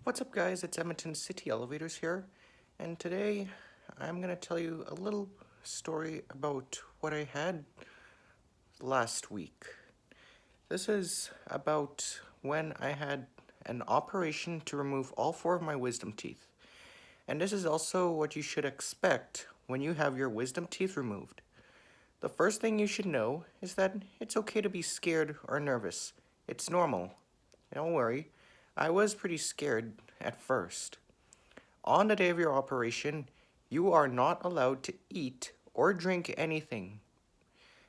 What's up, guys? It's Edmonton City Elevators here, and today I'm going to tell you a little story about what I had last week. This is about when I had an operation to remove all four of my wisdom teeth. And this is also what you should expect when you have your wisdom teeth removed. The first thing you should know is that it's okay to be scared or nervous. It's normal. Don't worry, I was pretty scared at first. On the day of your operation, you are not allowed to eat or drink anything.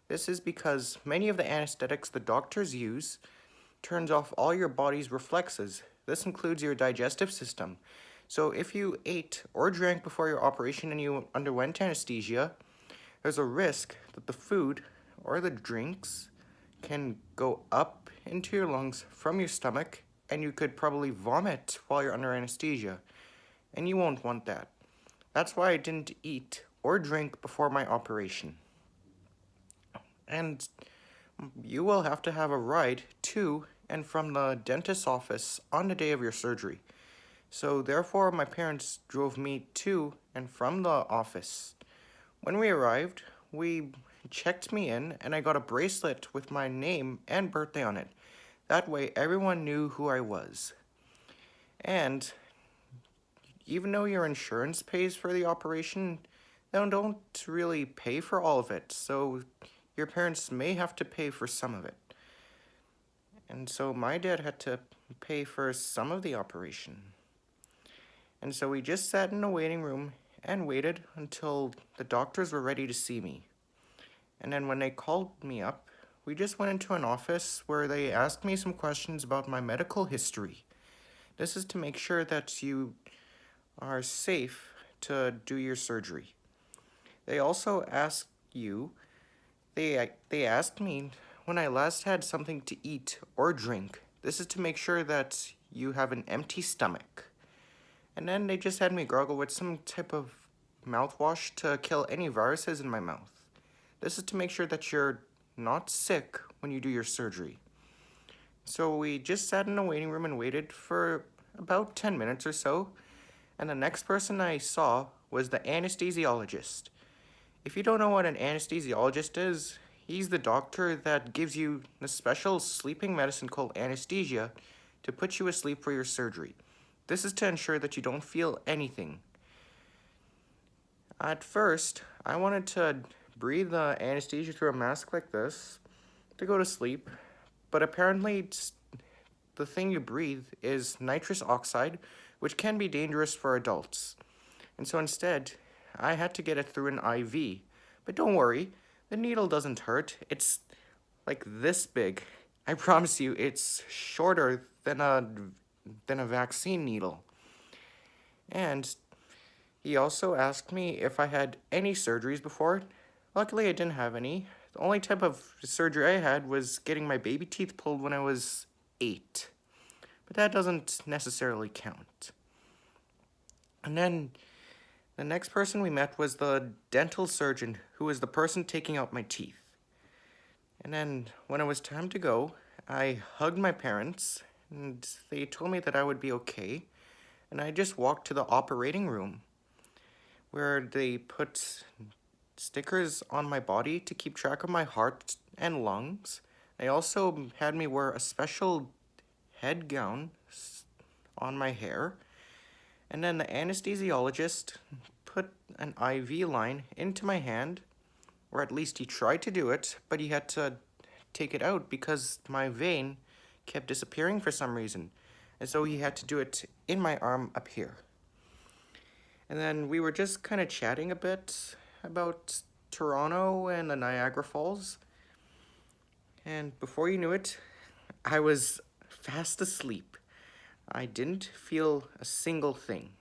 This is because many of the anesthetics the doctors use turns off all your body's reflexes. This includes your digestive system. So if you ate or drank before your operation and you underwent anesthesia, there's a risk that the food or the drinks can go up into your lungs from your stomach and you could probably vomit while you're under anesthesia. And you won't want that. That's why I didn't eat or drink before my operation. And you will have to have a ride to and from the dentist's office on the day of your surgery. So therefore, my parents drove me to and from the office. When we arrived, we checked me in and I got a bracelet with my name and birthday on it. That way everyone knew who I was. And even though your insurance pays for the operation, they don't really pay for all of it, so your parents may have to pay for some of it. And so my dad had to pay for some of the operation. And so we just sat in a waiting room and waited until the doctors were ready to see me. And then when they called me up, we just went into an office where they asked me some questions about my medical history. This is to make sure that you are safe to do your surgery. They also ask you, they asked me when I last had something to eat or drink. This is to make sure that you have an empty stomach. And then they just had me gargle with some type of mouthwash to kill any viruses in my mouth. This is to make sure that you're not sick when you do your surgery. So we just sat in a waiting room and waited for about 10 minutes or so, and the next person I saw was the anesthesiologist. If you don't know what an anesthesiologist is, he's the doctor that gives you a special sleeping medicine called anesthesia to put you asleep for your surgery. This is to ensure that you don't feel anything. At first, I wanted to breathe the anesthesia through a mask like this to go to sleep, but apparently the thing you breathe is nitrous oxide, which can be dangerous for adults. And so instead, I had to get it through an IV. But don't worry, the needle doesn't hurt. It's like this big. I promise you, it's shorter than a vaccine needle. And he also asked me if I had any surgeries before. Luckily, I didn't have any. The only type of surgery I had was getting my baby teeth pulled when I was 8. But that doesn't necessarily count. And then the next person we met was the dental surgeon, who was the person taking out my teeth. And then when it was time to go, I hugged my parents, and they told me that I would be okay. And I just walked to the operating room, where they put stickers on my body to keep track of my heart and lungs. They also had me wear a special head gown on my hair. And then the anesthesiologist put an IV line into my hand, or at least he tried to do it, but he had to take it out because my vein kept disappearing for some reason. And so he had to do it in my arm up here. And then we were just kind of chatting a bit about Toronto and the Niagara Falls. And before you knew it, I was fast asleep. I didn't feel a single thing.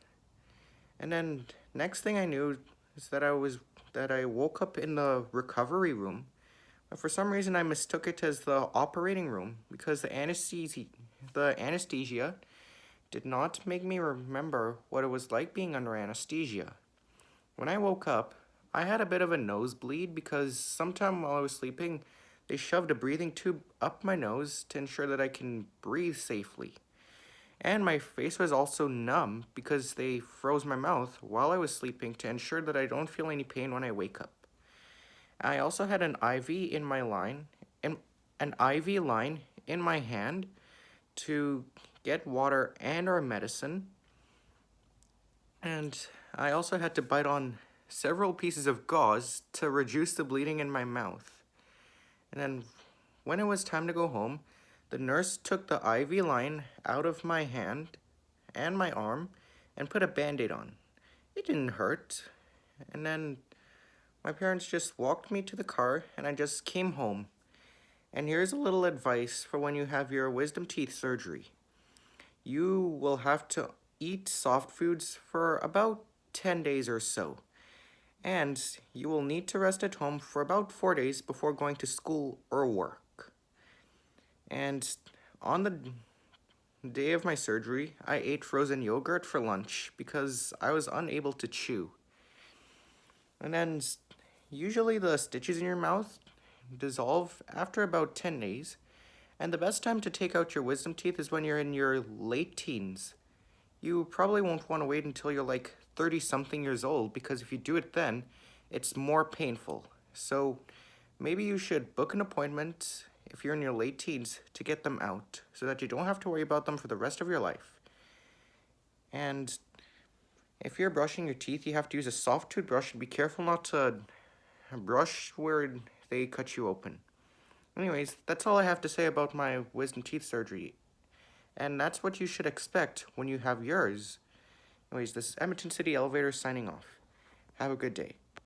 And then next thing I knew is that I woke up in the recovery room. But for some reason I mistook it as the operating room because the anesthesia did not make me remember what it was like being under anesthesia. When I woke up, I had a bit of a nosebleed because sometime while I was sleeping, they shoved a breathing tube up my nose to ensure that I can breathe safely. And my face was also numb because they froze my mouth while I was sleeping to ensure that I don't feel any pain when I wake up. I also had an IV in my line, and an IV line in my hand to get water and our medicine. And I also had to bite on several pieces of gauze to reduce the bleeding in my mouth. And then when it was time to go home, the nurse took the IV line out of my hand and my arm and put a band-aid on. It didn't hurt. And then my parents just walked me to the car and I just came home. And here's a little advice for when you have your wisdom teeth surgery. You will have to eat soft foods for about 10 days or so. And you will need to rest at home for about 4 days before going to school or work. And on the day of my surgery, I ate frozen yogurt for lunch because I was unable to chew. And then usually the stitches in your mouth dissolve after about 10 days. And the best time to take out your wisdom teeth is when you're in your late teens. You probably won't want to wait until you're like 30 something years old because if you do it then, it's more painful. So maybe you should book an appointment if you're in your late teens to get them out so that you don't have to worry about them for the rest of your life. And if you're brushing your teeth, you have to use a soft toothbrush and be careful not to brush where they cut you open. Anyways, that's all I have to say about my wisdom teeth surgery. And that's what you should expect when you have yours. Anyways, this is Edmonton City Elevator signing off. Have a good day.